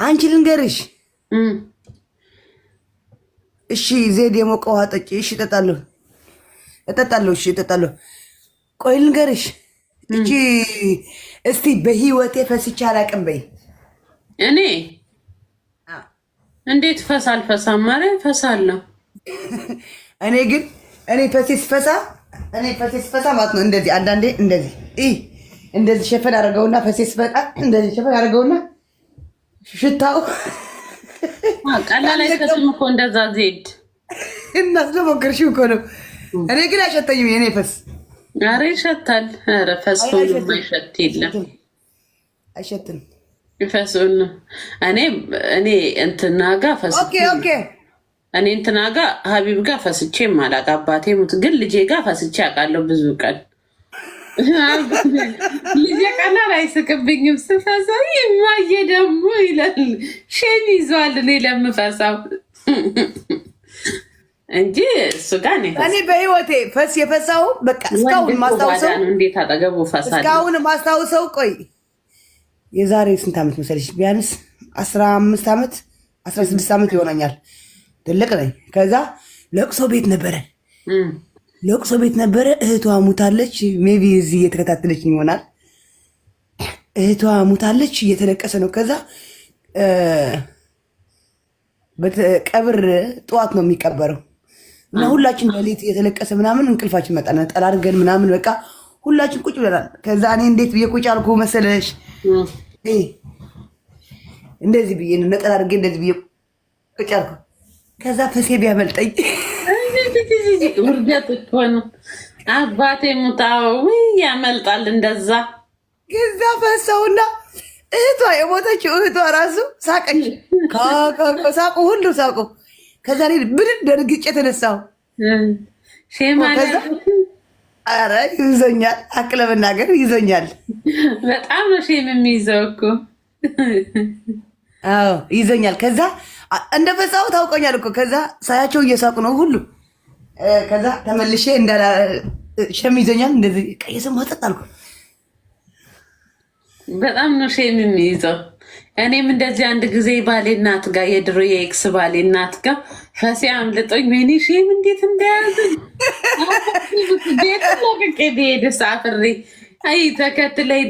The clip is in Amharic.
አንቺ ልንገርሽ። እሺ ዜድ የሞቀ ውሃ ጠጪ። እሺ እጠጣለሁ። እሺ እጠጣለሁ። ቆይ ልንገርሽ። እቺ እስቲ በህይወቴ ፈስቼ አላቅም በይ። እኔ እንዴት ፈሳል ማለት ፈሳለሁ። እኔ ፈሴስ ፈሳ ማለት ነው። እንደዚህ አንዳንዴ እንደዚህ ሸፈን አድርገውና ፈሴስ ፈጣ እንደዚህ ሸፈን አድርገውና ሽታው ቀላል አይፈስም እኮ እንደዛ ዜድ እና ስለሞከርሽው እኮ ነው። እኔ ግን አሸተኝም የኔ ፈስ። ኧረ ይሸታል። ኧረ ፈስ ሁሉ ማይሸት የለም። አይሸትም ፈሱን እኔ እንትና ጋር ፈስ ኦኬ እኔ እንትና ጋር ሀቢብ ጋር ፈስቼ ማላቅ አባቴ ሙት ግን ልጄ ጋር ፈስቼ አውቃለሁ ብዙ ቀን። ልጄ ቀላል አይስቅብኝም ስፈሳ ይማየ ደግሞ ይላል ሼም ይዟል እኔ ለምፈሳው እንጂ እሱ ጋር እኔ በህይወቴ ፈስ የፈሳው በቃ እስካሁን ማስታውሰው እንዴት አጠገቡ ፈሳል እስካሁን ማስታውሰው ቆይ የዛሬ ስንት ዓመት መሰለሽ? ቢያንስ 15 ዓመት 16 ዓመት ይሆነኛል። ትልቅ ነኝ። ከዛ ለቅሶ ቤት ነበረ። እህቷ ሙታለች። ሜቢ እዚህ እየተከታተለች ይሆናል። እህቷ ሙታለች፣ እየተለቀሰ ነው። ከዛ ቀብር ጠዋት ነው የሚቀበረው እና ሁላችን በሌት እየተለቀሰ ምናምን እንቅልፋችን መጣ። ነጠላ አድርገን ምናምን በቃ ሁላችን ቁጭ ብለናል። ከዛ እኔ እንዴት ብዬ ቁጭ አልኩ መሰለሽ? እንደዚህ ብዬ ነጠላ አድርጌ እንደዚህ ብዬ ቁጭ አልኩ። ከዛ ፈሴ ቢያመልጠኝ ውርደት እኮ ነው። አባቴ ሙታው ያመልጣል እንደዛ። ከዛ ፈሳውና እህቷ የሞተችው እህቷ ራሱ ሳቀች። ሳቁ፣ ሁሉ ሳቁ። ከዛ እኔ ብድን ደርግጬ ተነሳሁ። ኧረ ይዞኛል፣ አቅለ መናገር ይዞኛል። በጣም ነው ሼም የሚይዘው እኮ። አዎ ይዞኛል። ከዛ እንደፈሳው ታውቀኛል እኮ። ከዛ ሳያቸው እየሳቁ ነው ሁሉ። ከዛ ተመልሼ ሸም ይዞኛል። እንደዚህ ቀየሰም ወጣት አልኩ። በጣም ነው ሼም የሚይዘው። እኔም እንደዚህ አንድ ጊዜ ባሌ እናት ጋር የድሮ የኤክስ ባሌ እናት ጋር ፈሴ አምልጦኝ ወይኔ ሼም እንዴት እንደያዘኝ ቤት ለቅቄ ብሄድ ሳፍሬ አይ ተከትለኝ